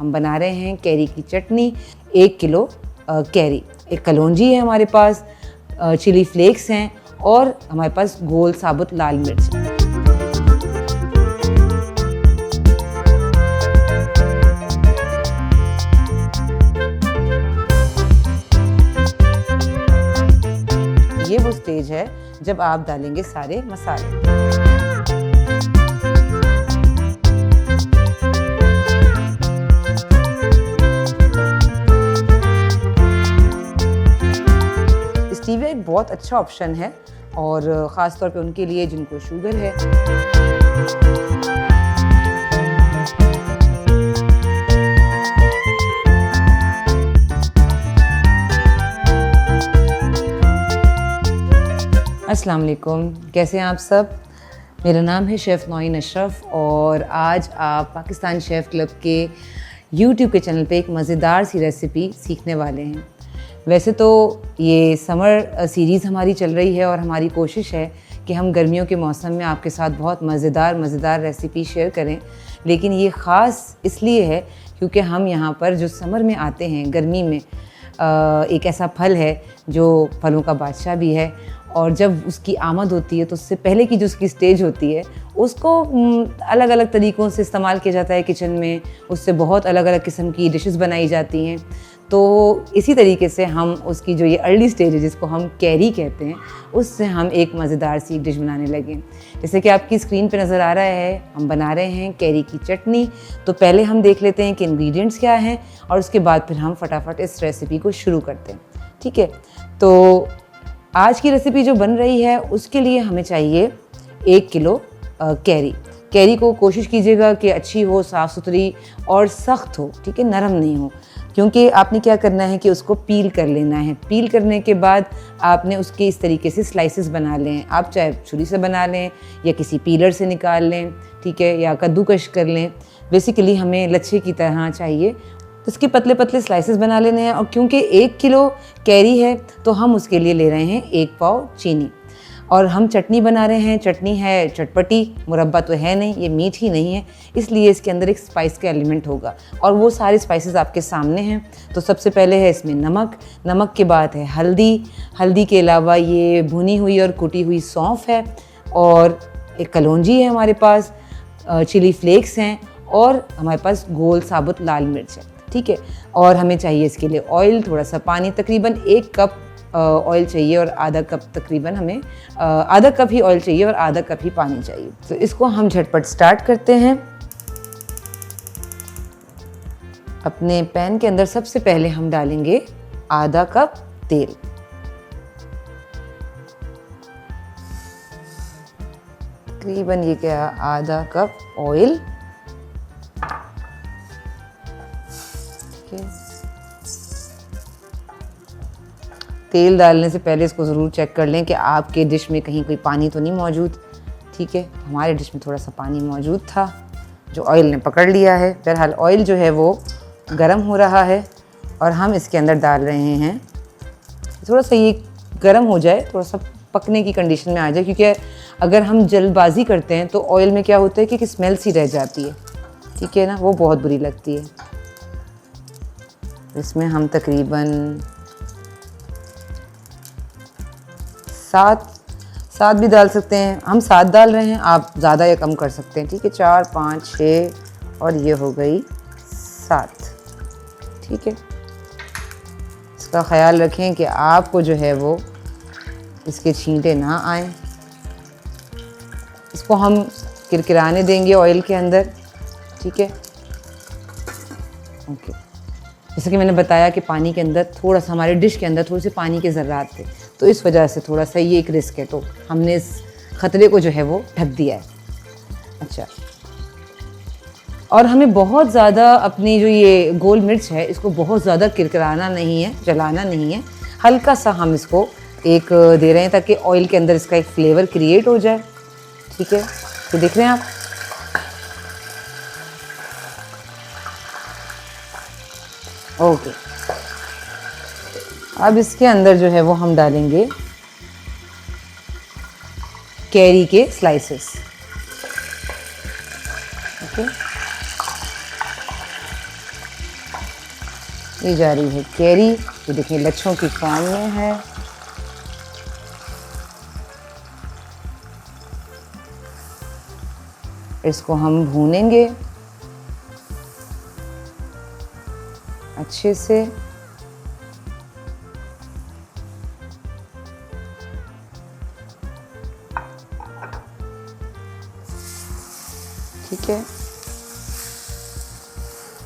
हम बना रहे हैं कैरी की चटनी। 1 किलो कैरी, एक कलौंजी है हमारे पास, चिली फ्लेक्स हैं और हमारे पास गोल साबुत लाल मिर्च है। ये वो स्टेज है जब आप डालेंगे सारे मसाले। स्टीविया एक बहुत अच्छा ऑप्शन है और ख़ास तौर पे उनके लिए जिनको शुगर है। अस्सलाम वालेकुम, कैसे हैं आप सब? मेरा नाम है शेफ़ नौईन अशरफ और आज आप पाकिस्तान शेफ़ क्लब के YouTube के चैनल पे एक मज़ेदार सी रेसिपी सीखने वाले हैं। वैसे तो ये समर सीरीज़ हमारी चल रही है और हमारी कोशिश है कि हम गर्मियों के मौसम में आपके साथ बहुत मज़ेदार रेसिपी शेयर करें, लेकिन ये ख़ास इसलिए है क्योंकि हम यहाँ पर जो समर में आते हैं, गर्मी में एक ऐसा फल है जो फलों का बादशाह भी है और जब उसकी आमद होती है तो उससे पहले की जो उसकी स्टेज होती है उसको अलग अलग तरीक़ों से इस्तेमाल किया जाता है किचन में। उससे बहुत अलग अलग किस्म की डिशेस बनाई जाती हैं। तो इसी तरीके से हम उसकी जो ये अर्ली स्टेज है जिसको हम कैरी कहते हैं, उससे हम एक मज़ेदार सी डिश बनाने लगे। जैसे कि आपकी स्क्रीन पे नज़र आ रहा है, हम बना रहे हैं कैरी की चटनी। तो पहले हम देख लेते हैं कि इंग्रेडिएंट्स क्या हैं और उसके बाद फिर हम फटाफट इस रेसिपी को शुरू करते हैं। ठीक है, तो आज की रेसिपी जो बन रही है उसके लिए हमें चाहिए 1 किलो कैरी। कैरी को कोशिश कीजिएगा कि अच्छी हो, साफ़ सुथरी और सख्त हो, ठीक है, नरम नहीं हो, क्योंकि आपने क्या करना है कि उसको पील कर लेना है। पील करने के बाद आपने उसके इस तरीके से स्लाइसेस बना लें। आप चाहे छुरी से बना लें या किसी पीलर से निकाल लें, ठीक है, या कद्दूकश कर लें। बेसिकली हमें लच्छे की तरह चाहिए, तो इसके पतले पतले स्लाइसेस बना लेने हैं। और क्योंकि 1 किलो कैरी है तो हम उसके लिए ले रहे हैं 1 पाव चीनी। और हम चटनी बना रहे हैं, चटनी है चटपटी, मुरब्बा तो है नहीं, ये मीठी नहीं है, इसलिए इसके अंदर एक स्पाइस का एलिमेंट होगा और वो सारे स्पाइसेस आपके सामने हैं। तो सबसे पहले है इसमें नमक, नमक के बाद है हल्दी, हल्दी के अलावा ये भुनी हुई और कुटी हुई सौंफ है और एक कलौंजी है हमारे पास, चिली फ्लेक्स हैं और हमारे पास गोल साबुत लाल मिर्च है। ठीक है, और हमें चाहिए इसके लिए ऑयल, थोड़ा सा पानी, तकरीबन 1 कप ऑयल चाहिए और आधा कप तकरीबन हमें आधा कप ही ऑयल चाहिए और आधा कप ही पानी चाहिए। तो इसको हम झटपट स्टार्ट करते हैं। अपने पैन के अंदर सबसे पहले हम डालेंगे आधा कप तेल। तकरीबन ये क्या, आधा कप ऑयल। तेल डालने से पहले इसको ज़रूर चेक कर लें कि आपके डिश में कहीं कोई पानी तो नहीं मौजूद। ठीक है, हमारे डिश में थोड़ा सा पानी मौजूद था जो ऑयल ने पकड़ लिया है। बहरहाल ऑयल जो है वो गर्म हो रहा है और हम इसके अंदर डाल रहे हैं, थोड़ा सा ये गर्म हो जाए, थोड़ा सा पकने की कंडीशन में आ जाए, क्योंकि अगर हम जल्दबाजी करते हैं तो ऑयल में क्या होता है कि स्मेल सी रह जाती है, ठीक है ना, वो बहुत बुरी लगती है। इसमें हम तकरीबन 7 भी डाल सकते हैं, हम 7 डाल रहे हैं, आप ज़्यादा या कम कर सकते हैं। ठीक है, 4, 5, 6 और ये हो गई 7। ठीक है, इसका ख्याल रखें कि आपको जो है वो इसके छींटे ना आए। इसको हम किरकिराने देंगे ऑयल के अंदर। ठीक है, ओके। जैसे कि मैंने बताया कि पानी के अंदर थोड़ा सा, हमारे डिश के अंदर थोड़े से पानी के ज़र्रात थे, तो इस वजह से थोड़ा सा ये एक रिस्क है, तो हमने इस ख़तरे को जो है वो ढक दिया है। अच्छा, और हमें बहुत ज़्यादा अपनी जो ये गोल मिर्च है इसको बहुत ज़्यादा किरकिराना नहीं है, जलाना नहीं है, हल्का सा हम इसको एक दे रहे हैं ताकि ऑयल के अंदर इसका एक फ्लेवर क्रिएट हो जाए। ठीक है, तो देख रहे हैं आप, ओके। अब इसके अंदर जो है वो हम डालेंगे कैरी के स्लाइसेस। ओके, ये जा रही है कैरी, ये देखिए लच्छों की फॉर्म में है। इसको हम भूनेंगे अच्छे से। ठीक है।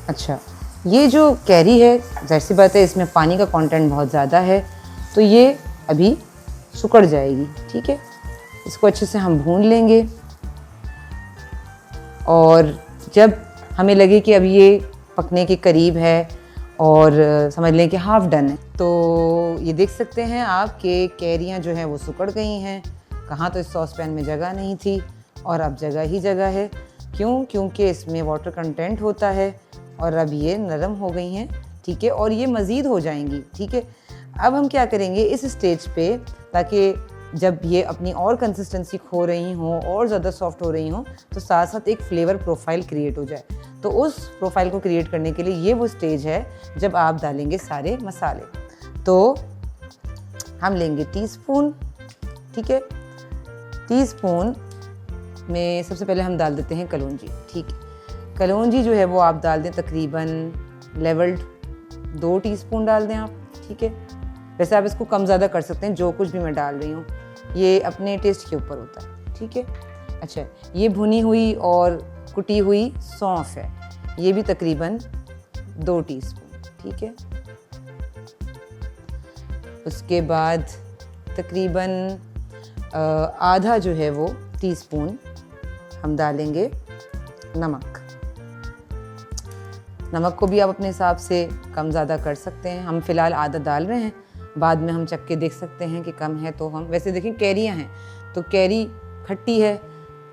अच्छा, ये जो कैरी है, ज़ाहिर सी बात है इसमें पानी का कंटेंट बहुत ज़्यादा है, तो ये अभी सुकड़ जाएगी। ठीक है, इसको अच्छे से हम भून लेंगे और जब हमें लगे कि अब ये पकने के करीब है और समझ लें कि हाफ़ डन है, तो ये देख सकते हैं आप कि कैरियाँ जो हैं वो सुकड़ गई हैं। कहाँ तो इस सॉस पैन में जगह नहीं थी और अब जगह ही जगह है। क्यों? क्योंकि इसमें वाटर कंटेंट होता है और अब ये नरम हो गई हैं। ठीक है, और ये मज़ीद हो जाएंगी। ठीक है, अब हम क्या करेंगे इस स्टेज पे, ताकि जब ये अपनी और कंसिस्टेंसी खो रही हों और ज़्यादा सॉफ्ट हो रही हों, तो साथ साथ एक फ्लेवर प्रोफाइल क्रिएट हो जाए। तो उस प्रोफाइल को क्रिएट करने के लिए ये वो स्टेज है जब आप डालेंगे सारे मसाले। तो हम लेंगे टीस्पून। ठीक है, टीस्पून में सबसे पहले हम डाल देते हैं कलौंजी। ठीक है, कलौंजी जो है वो आप डाल दें तकरीबन लेवल्ड 2 टीस्पून डाल दें आप। ठीक है, वैसे आप इसको कम ज़्यादा कर सकते हैं, जो कुछ भी मैं डाल रही हूँ ये अपने टेस्ट के ऊपर होता है। ठीक है। अच्छा, ये भुनी हुई और कुटी हुई सौंफ है, ये भी तकरीबन 2 टीस्पून। ठीक है, उसके बाद तकरीबन आधा जो है वो टीस्पून हम डालेंगे नमक। नमक को भी आप अपने हिसाब से कम ज़्यादा कर सकते हैं। हम फ़िलहाल आधा डाल रहे हैं, बाद में हम चख के देख सकते हैं कि कम है तो हम, वैसे देखें कैरियाँ हैं तो कैरी खट्टी है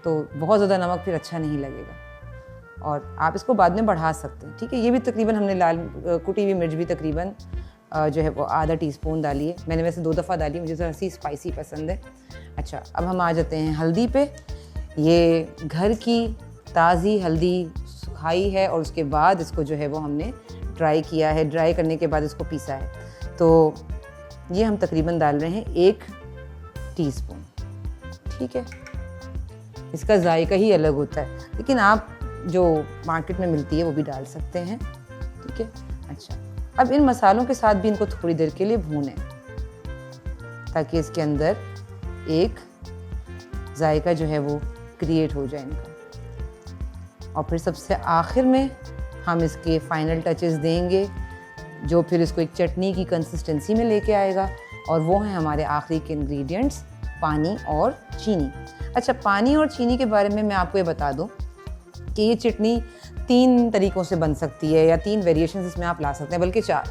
तो बहुत ज़्यादा नमक फिर अच्छा नहीं लगेगा और आप इसको बाद में बढ़ा सकते हैं। ठीक है, ये भी तकरीबन हमने कुटी हुई मिर्च भी तकरीबन जो है वो आधा टीस्पून डाली है। मैंने वैसे 2 दफ़ा डाली, मुझे ज़रा सी स्पाइसी पसंद है। अच्छा, अब हम आ जाते हैं हल्दी पे। ये घर की ताज़ी हल्दी सुखाई है और उसके बाद इसको जो है वो हमने ड्राई किया है। ड्राई करने के बाद इसको पीसा है। तो ये हम तकरीबन डाल रहे हैं 1 टीस्पून। ठीक है, इसका जायका ही अलग होता है, लेकिन आप जो मार्केट में मिलती है वो भी डाल सकते हैं। ठीक है। अच्छा, अब इन मसालों के साथ भी इनको थोड़ी देर के लिए भूनें ताकि इसके अंदर एक जायका जो है वो क्रिएट हो जाए इनका। और फिर सबसे आखिर में हम इसके फाइनल टचेस देंगे जो फिर इसको एक चटनी की कंसिस्टेंसी में लेके आएगा, और वो हैं हमारे आखिरी के इंग्रेडिएंट्स, पानी और चीनी। अच्छा, पानी और चीनी के बारे में मैं आपको ये बता दूं कि ये चटनी 3 तरीक़ों से बन सकती है या 3 वेरिएशंस इसमें आप ला सकते हैं, बल्कि 4।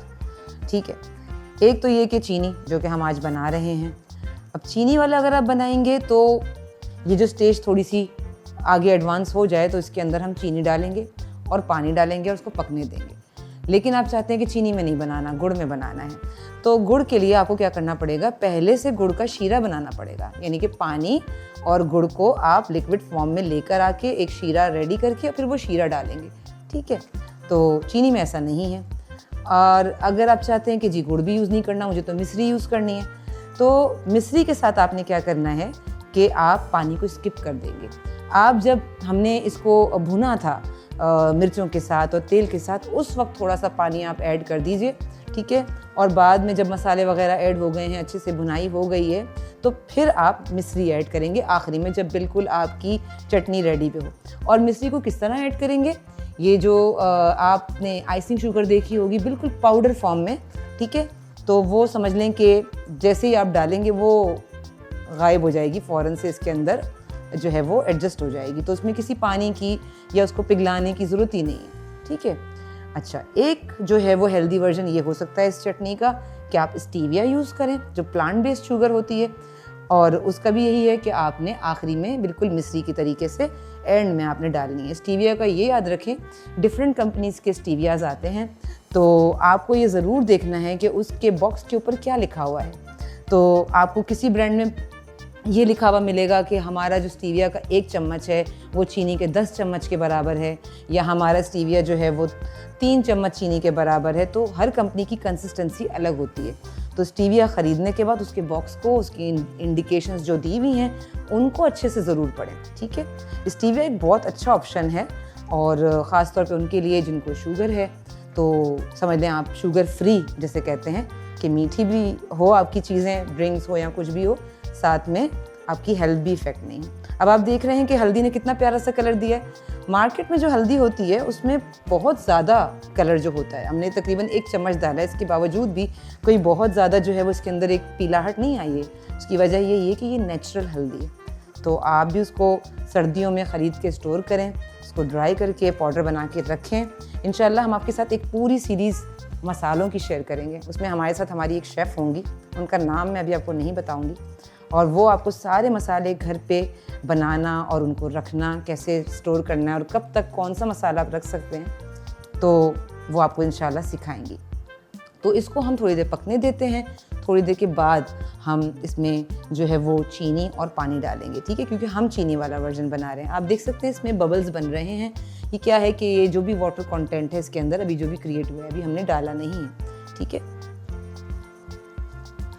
ठीक है, एक तो ये कि चीनी जो कि हम आज बना रहे हैं। अब चीनी वाला अगर आप बनाएंगे तो ये जो स्टेज थोड़ी सी आगे एडवांस हो जाए तो इसके अंदर हम चीनी डालेंगे और पानी डालेंगे और उसको पकने देंगे। लेकिन आप चाहते हैं कि चीनी में नहीं बनाना, गुड़ में बनाना है, तो गुड़ के लिए आपको क्या करना पड़ेगा, पहले से गुड़ का शीरा बनाना पड़ेगा। यानी कि पानी और गुड़ को आप लिक्विड फॉर्म में लेकर आके एक शीरा रेडी करके फिर वो शीरा डालेंगे। ठीक है, तो चीनी में ऐसा नहीं है। और अगर आप चाहते हैं कि जी गुड़ भी यूज़ नहीं करना, मुझे तो मिश्री यूज़ करनी है, तो मिश्री के साथ आपने क्या करना है कि आप पानी को स्किप कर देंगे। आप जब हमने इसको भुना था मिर्चों के साथ और तेल के साथ, उस वक्त थोड़ा सा पानी आप ऐड कर दीजिए। ठीक है, और बाद में जब मसाले वगैरह ऐड हो गए हैं, अच्छे से भुनाई हो गई है, तो फिर आप मिश्री ऐड करेंगे आखिरी में जब बिल्कुल आपकी चटनी रेडी पे हो। और मिश्री को किस तरह ऐड करेंगे, ये जो आपने आइसिंग शुगर देखी होगी बिल्कुल पाउडर फॉर्म में। ठीक है, तो वो समझ लें कि जैसे ही आप डालेंगे वो गायब हो जाएगी, फ़ौरन से इसके अंदर जो है वो एडजस्ट हो जाएगी, तो उसमें किसी पानी की या उसको पिघलाने की ज़रूरत ही नहीं है। ठीक है। अच्छा, एक जो है वो हेल्दी वर्जन ये हो सकता है इस चटनी का कि आप स्टीविया यूज़ करें जो प्लांट बेस्ड शुगर होती है, और उसका भी यही है कि आपने आखिरी में बिल्कुल मिश्री की तरीके से एंड में आपने डालनी है। स्टीविया का ये याद रखें, डिफरेंट कंपनीज़ के स्टीवियाज़ आते हैं, तो आपको ये ज़रूर देखना है कि उसके बॉक्स के ऊपर क्या लिखा हुआ है। तो आपको किसी ब्रांड में ये लिखा हुआ मिलेगा कि हमारा जो स्टीविया का 1 चम्मच है वो चीनी के 10 चम्मच के बराबर है, या हमारा स्टीविया जो है वो 3 चम्मच चीनी के बराबर है। तो हर कंपनी की कंसिस्टेंसी अलग होती है। तो स्टीविया ख़रीदने के बाद उसके बॉक्स को, उसकी इंडिकेशंस जो दी हुई हैं उनको अच्छे से ज़रूर पढ़ें, ठीक है। स्टीविया एक बहुत अच्छा ऑप्शन है, और ख़ास तौर पे उनके लिए जिनको शुगर है। तो समझ लें आप शुगर फ्री जैसे कहते हैं कि मीठी भी हो आपकी चीज़ें, ड्रिंक्स हो या कुछ भी हो, साथ में आपकी हेल्थ भी इफेक्ट नहीं है। अब आप देख रहे हैं कि हल्दी ने कितना प्यारा सा कलर दिया है। मार्केट में जो हल्दी होती है उसमें बहुत ज़्यादा कलर जो होता है, हमने तकरीबन 1 चम्मच डाला है, इसके बावजूद भी कोई बहुत ज़्यादा जो है वो इसके अंदर एक पीलाहट नहीं आई है। उसकी वजह यही है कि ये नेचुरल हल्दी है। तो आप भी उसको सर्दियों में ख़रीद के स्टोर करें, उसको ड्राई करके पाउडर बना के रखें। इंशाल्लाह हम आपके साथ एक पूरी सीरीज़ मसालों की शेयर करेंगे। उसमें हमारे साथ हमारी एक शेफ़ होंगी, उनका नाम मैं अभी आपको नहीं बताऊंगी, और वो आपको सारे मसाले घर पे बनाना और उनको रखना, कैसे स्टोर करना है और कब तक कौन सा मसाला आप रख सकते हैं, तो वो आपको इंशाल्लाह सिखाएंगी। तो इसको हम थोड़ी देर पकने देते हैं। थोड़ी देर के बाद हम इसमें जो है वो चीनी और पानी डालेंगे, ठीक है, क्योंकि हम चीनी वाला वर्जन बना रहे हैं। आप देख सकते हैं इसमें बबल्स बन रहे हैं। ये क्या है कि ये जो भी वाटर कंटेंट है इसके अंदर अभी जो भी क्रिएट हुआ है, अभी हमने डाला नहीं है, ठीक है।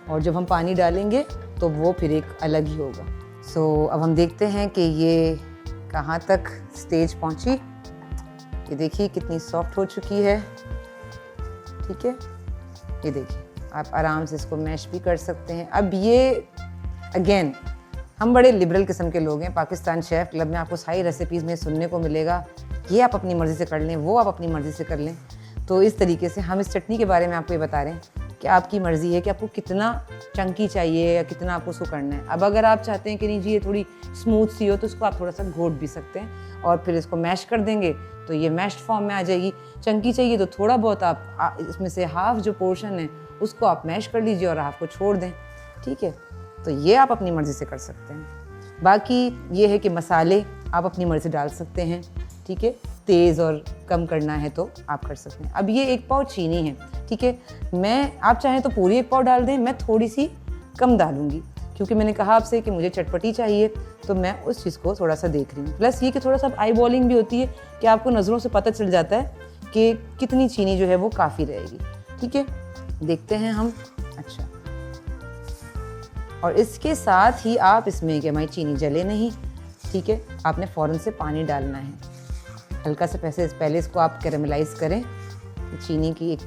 और जब हम पानी डालेंगे तो वो फिर एक अलग ही होगा। सो अब हम देखते हैं कि ये कहाँ तक स्टेज पहुँची। ये देखिए कितनी सॉफ्ट हो चुकी है, ठीक है। ये देखिए आप आराम से इसको मैश भी कर सकते हैं। अब ये अगेन हम बड़े लिबरल किस्म के लोग हैं। पाकिस्तान शेफ़ क्लब में आपको सारी रेसिपीज़ में सुनने को मिलेगा, ये आप अपनी मर्ज़ी से कर लें, वो आप अपनी मर्ज़ी से कर लें। तो इस तरीके से हम इस चटनी के बारे में आपको ये बता रहे हैं कि आपकी मर्ज़ी है कि आपको कितना चंकी चाहिए या कितना आपको उसको करना है। अब अगर आप चाहते हैं कि नहीं जी ये थोड़ी स्मूथ सी हो, तो उसको आप थोड़ा सा घोट भी सकते हैं और फिर इसको मैश कर देंगे तो ये मैश्ड फॉर्म में आ जाएगी। चंकी चाहिए तो थोड़ा बहुत आप इसमें से हाफ जो पोर्शन है उसको आप मैश कर लीजिए और हाफ को छोड़ दें, ठीक है। तो ये आप अपनी मर्ज़ी से कर सकते हैं। बाकी ये है कि मसाले आप अपनी मर्ज़ी से डाल सकते हैं, ठीक है। तेज़ और कम करना है तो आप कर सकते हैं। अब ये 1 पाव चीनी है, ठीक है। आप चाहें तो पूरी 1 पाव डाल दें, मैं थोड़ी सी कम डालूंगी क्योंकि मैंने कहा आपसे कि मुझे चटपटी चाहिए, तो मैं उस चीज़ को थोड़ा सा देख रही हूँ। प्लस ये कि थोड़ा सा आई बॉलिंग भी होती है कि आपको नज़रों से पता चल जाता है कि कितनी चीनी जो है वो काफ़ी रहेगी, ठीक है। देखते हैं हम। अच्छा, और इसके साथ ही आप इसमें कि हमारी चीनी जले नहीं, ठीक है, आपने फ़ौरन से पानी डालना है। हल्का सा पहले इसको आप कैरेमलाइज़ करें, चीनी की एक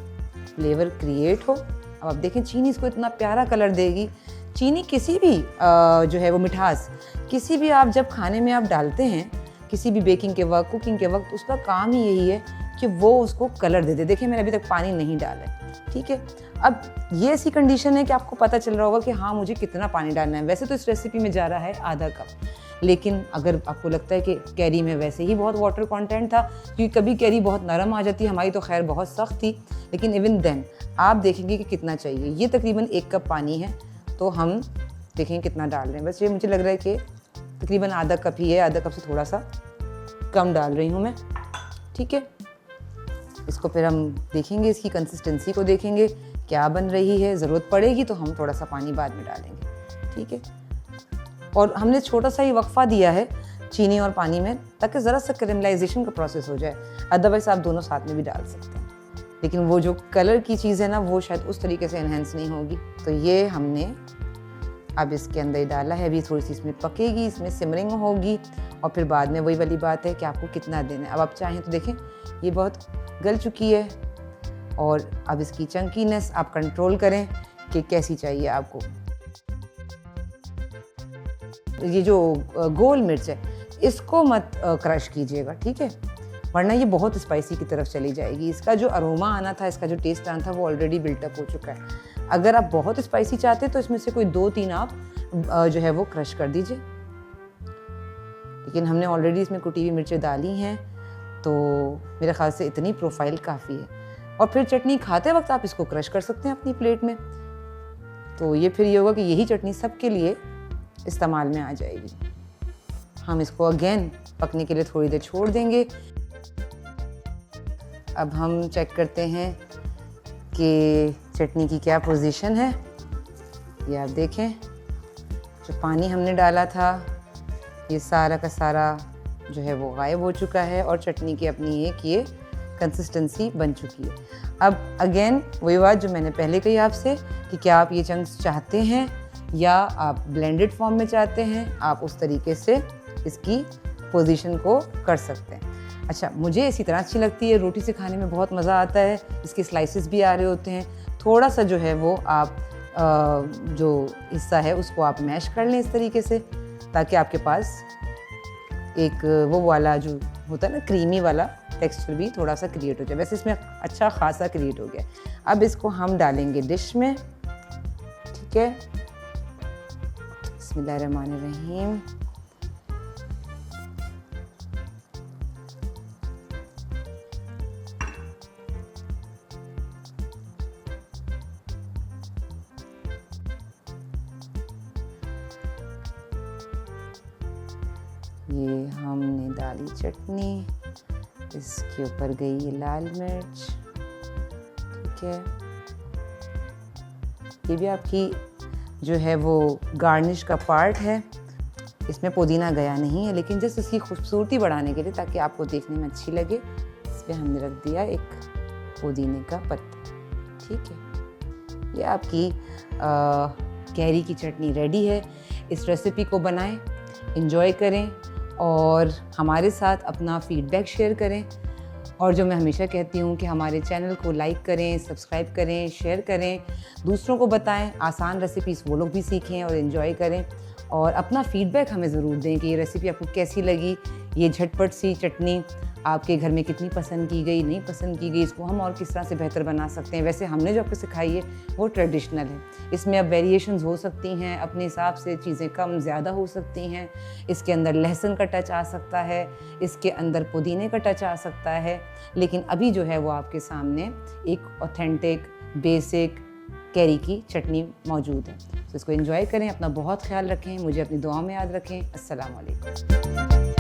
फ्लेवर क्रिएट हो। अब आप देखें चीनी इसको इतना प्यारा कलर देगी। चीनी किसी भी जो है वो मिठास किसी भी आप जब खाने में आप डालते हैं, किसी भी बेकिंग के वक्त, कुकिंग के वक्त, उसका काम ही यही है कि वो उसको कलर दे दे। देखिए मैंने अभी तक पानी नहीं डाला है, ठीक है। अब ये ऐसी कंडीशन है कि आपको पता चल रहा होगा कि हाँ मुझे कितना पानी डालना है। वैसे तो इस रेसिपी में जा रहा है आधा कप, लेकिन अगर आपको लगता है कि कैरी में वैसे ही बहुत वाटर कंटेंट था, क्योंकि कभी कैरी बहुत नरम आ जाती है, हमारी तो खैर बहुत सख्त थी, लेकिन इवन देन आप देखेंगे कि कितना चाहिए। ये तकरीबन 1 कप पानी है, तो हम देखेंगे कितना डाल रहे हैं। बस ये मुझे लग रहा है कि तकरीबन आधा कप ही है, आधा कप से थोड़ा सा कम डाल रही हूँ मैं, ठीक है। इसको फिर हम देखेंगे, इसकी कंसिस्टेंसी को देखेंगे क्या बन रही है। ज़रूरत पड़ेगी तो हम थोड़ा सा पानी बाद में डालेंगे, ठीक है। और हमने छोटा सा ही वक्फा दिया है चीनी और पानी में, ताकि ज़रा सा कैरेमलाइजेशन का प्रोसेस हो जाए। अदरवाइज़ आप दोनों साथ में भी डाल सकते हैं, लेकिन वो जो कलर की चीज़ है ना, वो शायद उस तरीके से एनहेंस नहीं होगी। तो ये हमने अब इसके अंदर ही डाला है। अभी थोड़ी सी इसमें पकेगी, इसमें सिमरिंग होगी, और फिर बाद में वही वाली बात है कि आपको कितना देना है। अब आप चाहें तो देखें ये बहुत गल चुकी है, और अब इसकी चंकीनेस आप कंट्रोल करें कि कैसी चाहिए आपको। ये जो गोल मिर्च है इसको मत क्रश कीजिएगा, ठीक है, वरना ये बहुत स्पाइसी की तरफ चली जाएगी। इसका जो अरोमा आना था, इसका जो टेस्ट आना था, वो ऑलरेडी बिल्टअप हो चुका है। अगर आप बहुत स्पाइसी चाहते हैं तो इसमें से कोई 2-3 आप जो है वो क्रश कर दीजिए, लेकिन हमने ऑलरेडी इसमें कुटी हुई मिर्चें डाली हैं, तो मेरे ख्याल से इतनी प्रोफाइल काफ़ी है। और फिर चटनी खाते वक्त आप इसको क्रश कर सकते हैं अपनी प्लेट में, तो ये फिर ये होगा कि यही चटनी सबके लिए इस्तेमाल में आ जाएगी। हम इसको अगेन पकने के लिए थोड़ी देर छोड़ देंगे। अब हम चेक करते हैं कि चटनी की क्या पोजीशन है। ये आप देखें जो पानी हमने डाला था ये सारा का सारा जो है वो गायब हो चुका है और चटनी की अपनी एक ये कंसिस्टेंसी बन चुकी है। अब अगेन वही बात जो मैंने पहले कही आपसे कि क्या आप ये चंक्स चाहते हैं या आप ब्लेंडेड फॉर्म में चाहते हैं, आप उस तरीके से इसकी पोजीशन को कर सकते हैं। अच्छा, मुझे इसी तरह अच्छी लगती है, रोटी से खाने में बहुत मज़ा आता है। इसके स्लाइसेस भी आ रहे होते हैं। थोड़ा सा जो है वो आप जो हिस्सा है उसको आप मैश कर लें इस तरीके से, ताकि आपके पास एक वो वाला जो होता है ना क्रीमी वाला टेक्सचर भी थोड़ा सा क्रिएट हो जाए। वैसे इसमें अच्छा खासा क्रिएट हो गया। अब इसको हम डालेंगे डिश में, ठीक है। बिस्मिल्लाहिर्रहमानिर्रहीम। ये हमने डाली चटनी, इसके ऊपर गई ये लाल मिर्च, ठीक है। ये भी आपकी जो है वो गार्निश का पार्ट है। इसमें पुदीना गया नहीं है, लेकिन जस्ट इसकी खूबसूरती बढ़ाने के लिए, ताकि आपको देखने में अच्छी लगे, इस पर हमने रख दिया एक पुदीने का पत्ता, ठीक है। ये आपकी कैरी की चटनी रेडी है। इस रेसिपी को बनाएं, एंजॉय करें और हमारे साथ अपना फीडबैक शेयर करें। और जो मैं हमेशा कहती हूँ कि हमारे चैनल को लाइक करें, सब्सक्राइब करें, शेयर करें, दूसरों को बताएं। आसान रेसिपीज़ वो लोग भी सीखें और एंजॉय करें। और अपना फीडबैक हमें ज़रूर दें कि ये रेसिपी आपको कैसी लगी। ये झटपट सी चटनी आपके घर में कितनी पसंद की गई, नहीं पसंद की गई, इसको हम और किस तरह से बेहतर बना सकते हैं। वैसे हमने जो आपको सिखाई है वो ट्रेडिशनल है। इसमें अब वेरिएशंस हो सकती हैं, अपने हिसाब से चीज़ें कम ज़्यादा हो सकती हैं। इसके अंदर लहसुन का टच आ सकता है, इसके अंदर पुदीने का टच आ सकता है, लेकिन अभी जो है वो आपके सामने एक ऑथेंटिक बेसिक कैरी की चटनी मौजूद है। तो इसको एंजॉय करें, अपना बहुत ख्याल रखें, मुझे अपनी दुआओं में याद रखें। अस्सलाम वालेकुम।